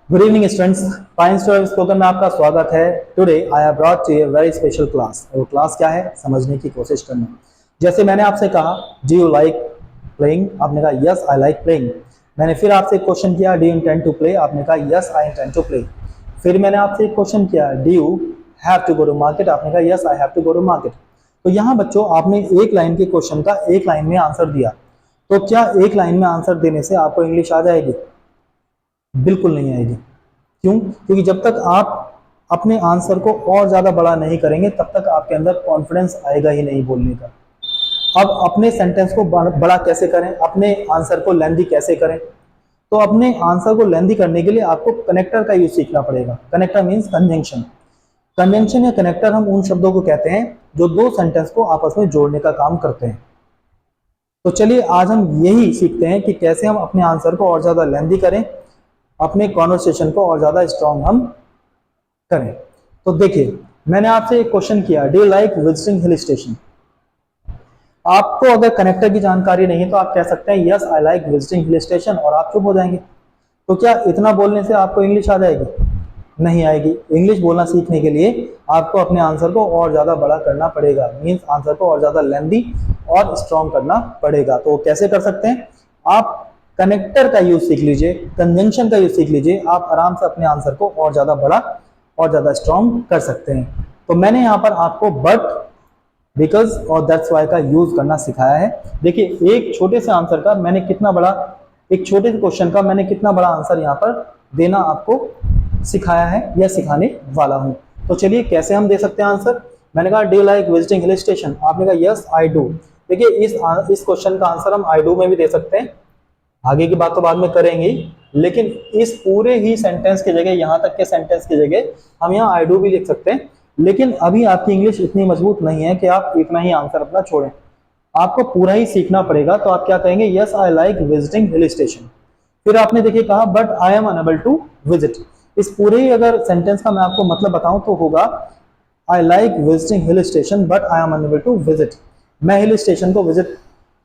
Good evening students, Pine spoken में आपका स्वागत है। Today I have brought to you very special class. और क्लास क्या है समझने की कोशिश करना। जैसे मैंने आपसे कहा डू यू लाइक प्लेइंग, आपने कहा यस आई लाइक प्लेइंग। मैंने फिर आपसे एक क्वेश्चन किया do you intend to play, आपने कहा yes I intend to play. फिर मैंने आपसे एक क्वेश्चन किया do you have to go to market, आपने कहा yes I have to go to market. तो यहाँ बच्चों आपने एक लाइन के क्वेश्चन का एक लाइन में आंसर दिया, तो क्या एक लाइन में आंसर देने से आपको इंग्लिश आ जाएगी? बिल्कुल नहीं आएगी। क्यों? क्योंकि जब तक आप अपने आंसर को और ज्यादा बड़ा नहीं करेंगे तब तक आपके अंदर कॉन्फिडेंस आएगा ही नहीं बोलने का। अब अपने सेंटेंस को बड़ा कैसे करें, अपने आंसर को लेंथी कैसे करें? तो अपने आंसर को लेंथी करने के लिए आपको कनेक्टर का यूज सीखना पड़ेगा। Connector means conjunction. कंजंक्शन या कनेक्टर हम उन शब्दों को कहते हैं जो दो सेंटेंस को आपस में जोड़ने का काम करते हैं। तो चलिए आज हम यही सीखते हैं कि कैसे हम अपने आंसर को और ज्यादा लेंथी करें, अपने कॉन्वर्सेशन को और ज्यादा स्ट्रॉन्ग हम करें। तो देखिए मैंने आपसे एक क्वेश्चन किया do you like visiting hill station. आपको अगर कनेक्टर की जानकारी नहीं है तो आप कह सकते हैं yes I like visiting hill station और आप चुप हो जाएंगे। तो क्या इतना बोलने से आपको इंग्लिश आ जाएगी? नहीं आएगी। इंग्लिश बोलना सीखने के लिए आपको अपने आंसर को और ज्यादा बड़ा करना पड़ेगा, मीन्स आंसर को और ज्यादा लेंथी और स्ट्रॉन्ग करना पड़ेगा। तो कैसे कर सकते हैं? आप कनेक्टर का यूज सीख लीजिए, कंजंक्शन का यूज सीख लीजिए, आप आराम से अपने आंसर को और ज्यादा बड़ा और ज्यादा स्ट्रॉन्ग कर सकते हैं। तो मैंने यहाँ पर आपको बट, बिकॉज और दैट्स वाई का यूज करना सिखाया है। देखिए एक छोटे से आंसर का मैंने कितना बड़ा, एक छोटे से क्वेश्चन का मैंने कितना बड़ा आंसर यहाँ पर देना आपको सिखाया है या सिखाने वाला हूँ। तो चलिए कैसे हम दे सकते हैं आंसर। मैंने कहा do you like visiting hill station, आपने कहा यस आई डू। देखिए इस क्वेश्चन का आंसर हम आई डू में भी दे सकते हैं, आगे की बात तो बाद में करेंगे, लेकिन इस पूरे ही सेंटेंस की जगह, यहां तक के सेंटेंस की जगह हम यहाँ आई डू भी लिख सकते हैं। लेकिन अभी आपकी इंग्लिश इतनी मजबूत नहीं है कि आप इतना ही आंसर अपना छोड़ें, आपको पूरा ही सीखना पड़ेगा। तो आप क्या कहेंगे? Yes I like visiting hill station. फिर आपने देखिए कहा but I am unable to visit. इस पूरे ही अगर सेंटेंस का मैं आपको मतलब बताऊं तो होगा I like visiting hill station but I am unable to visit. मैं हिल स्टेशन को विजिट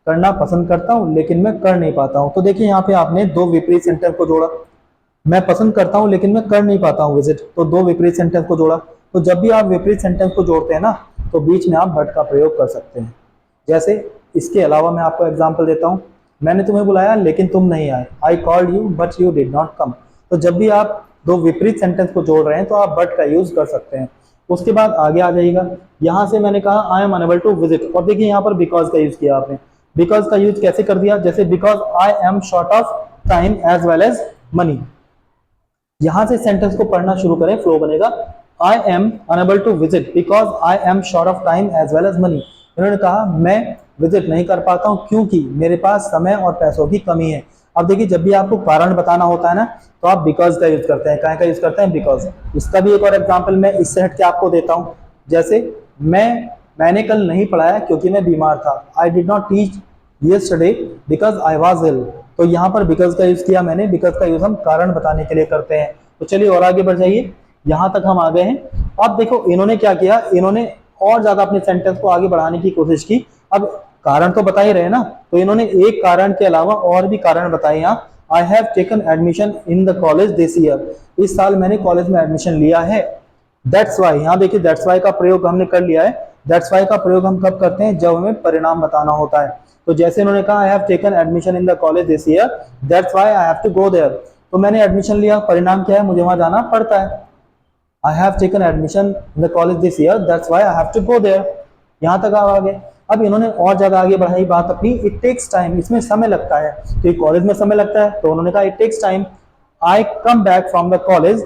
करना पसंद करता हूं लेकिन मैं कर नहीं पाता हूं। तो देखिए यहाँ पे आपने दो विपरीत सेंटेंस को जोड़ा, मैं पसंद करता हूं लेकिन मैं कर नहीं पाता हूं विजिट, तो दो विपरीत सेंटेंस को जोड़ा। तो जब भी आप विपरीत सेंटेंस को जोड़ते हैं ना तो बीच में आप बट का प्रयोग कर सकते हैं। जैसे इसके अलावा मैं आपको एग्जाम्पल देता हूं, मैंने तुम्हें बुलाया लेकिन तुम नहीं आए, I called you but you did not come. तो जब भी आप दो विपरीत सेंटेंस को जोड़ रहे हैं तो आप बट का यूज कर सकते हैं। उसके बाद आगे आ जाइएगा, यहां से मैंने कहा I am unable to visit और देखिए यहाँ पर बिकॉज का यूज किया आपने। बिकॉज का यूज कैसे कर दिया? जैसे because I am short of time as well as money. यहां से सेंटेंस को पढ़ना शुरू करें, फ्लो बनेगा I am unable to visit because I am short of time as well as money. इन्होंने कहा मैं विजिट नहीं कर पाता हूं क्योंकि मेरे पास समय और पैसों की कमी है। अब देखिए जब भी आपको कारण बताना होता है ना तो आप बिकॉज का यूज करते हैं। क्या का यूज करते हैं? बिकॉज। इसका भी एक और एग्जांपल मैं इससे हट के आपको देता हूं। जैसे मैंने कल नहीं पढ़ाया क्योंकि मैं बीमार था, I did not teach yesterday because I was ill. तो यहाँ पर बिकॉज का यूज किया मैंने, बिकॉज का यूज हम कारण बताने के लिए करते हैं। तो चलिए और आगे बढ़ जाइए, यहां तक हम आ गए हैं। अब देखो इन्होंने क्या किया, इन्होंने और ज्यादा अपने सेंटेंस को आगे बढ़ाने की कोशिश की। अब कारण तो बता ही रहे ना, तो इन्होंने एक कारण के अलावा और भी कारण बताए यहाँ। आई have taken admission in the college this year, इस साल मैंने कॉलेज में एडमिशन लिया है। दैट्स वाई, यहाँ देखिए दैट्स वाई का प्रयोग हमने कर लिया है। दैट्स वाई का प्रयोग हम कब करते हैं? जब हमें परिणाम बताना होता है। तो जैसे इन्होंने कहा I have taken admission in the college this year that's why I have to go there. तो मैंने एडमिशन लिया, परिणाम क्या है? मुझे वहां जाना पड़ता है। I have taken admission in the college this year that's why I have to go there. यहां तक आप आ गए। अब इन्होंने और ज्यादा आगे बढ़ाई बात अपनी, इट टेक्स टाइम, इसमें समय लगता है। तो कॉलेज में समय लगता है तो उन्होंने कहा it takes time I come back from the college.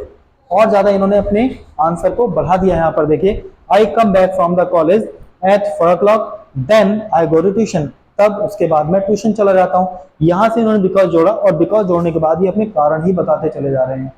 और ज्यादा इन्होंने अपने आंसर को बढ़ा दिया। यहाँ पर देखिए I come back from the college at 4 o'clock then I go to tuition, तब उसके बाद मैं ट्यूशन चला जाता हूँ। यहां से इन्होंने बिकॉज जोड़ा और बिकॉज जोड़ने के बाद ही अपने कारण ही बताते चले जा रहे हैं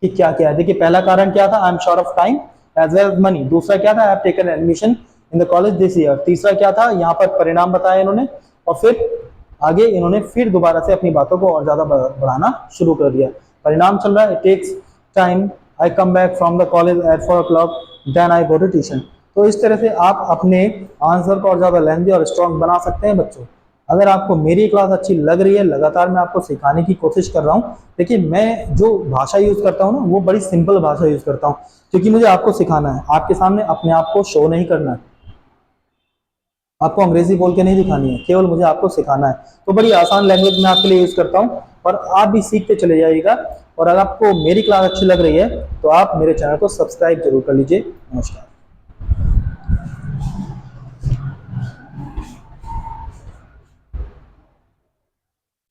कि क्या क्या है। देखिए पहला कारण क्या था? I am short of time as well as money. दूसरा क्या था? I have taken admission in the college this year. तीसरा क्या था? यहाँ पर परिणाम बताया इन्होंने। और फिर आगे इन्होंने फिर दोबारा से अपनी बातों को और ज्यादा बढ़ाना शुरू कर दिया। परिणाम चल रहा है, it takes time I come back from the college at 4 o'clock then I go to tuition. तो इस तरह से आप अपने आंसर को और ज्यादा लेंथी और स्ट्रॉन्ग बना सकते हैं बच्चों। अगर आपको मेरी क्लास अच्छी लग रही है, लगातार मैं आपको सिखाने की कोशिश कर रहा हूँ। देखिए मैं जो भाषा यूज करता हूँ ना, वो बड़ी सिंपल भाषा यूज करता हूँ, क्योंकि मुझे आपको सिखाना है, आपके सामने अपने आप को शो नहीं करना है। आपको अंग्रेजी बोल के नहीं दिखानी है, केवल मुझे आपको सिखाना है। तो बड़ी आसान लैंग्वेज मैं आपके लिए यूज करता हूँ, और आप भी सीखते चले जाइएगा। और अगर आपको मेरी क्लास अच्छी लग रही है तो आप मेरे चैनल को सब्सक्राइब जरूर कर लीजिए। नमस्कार।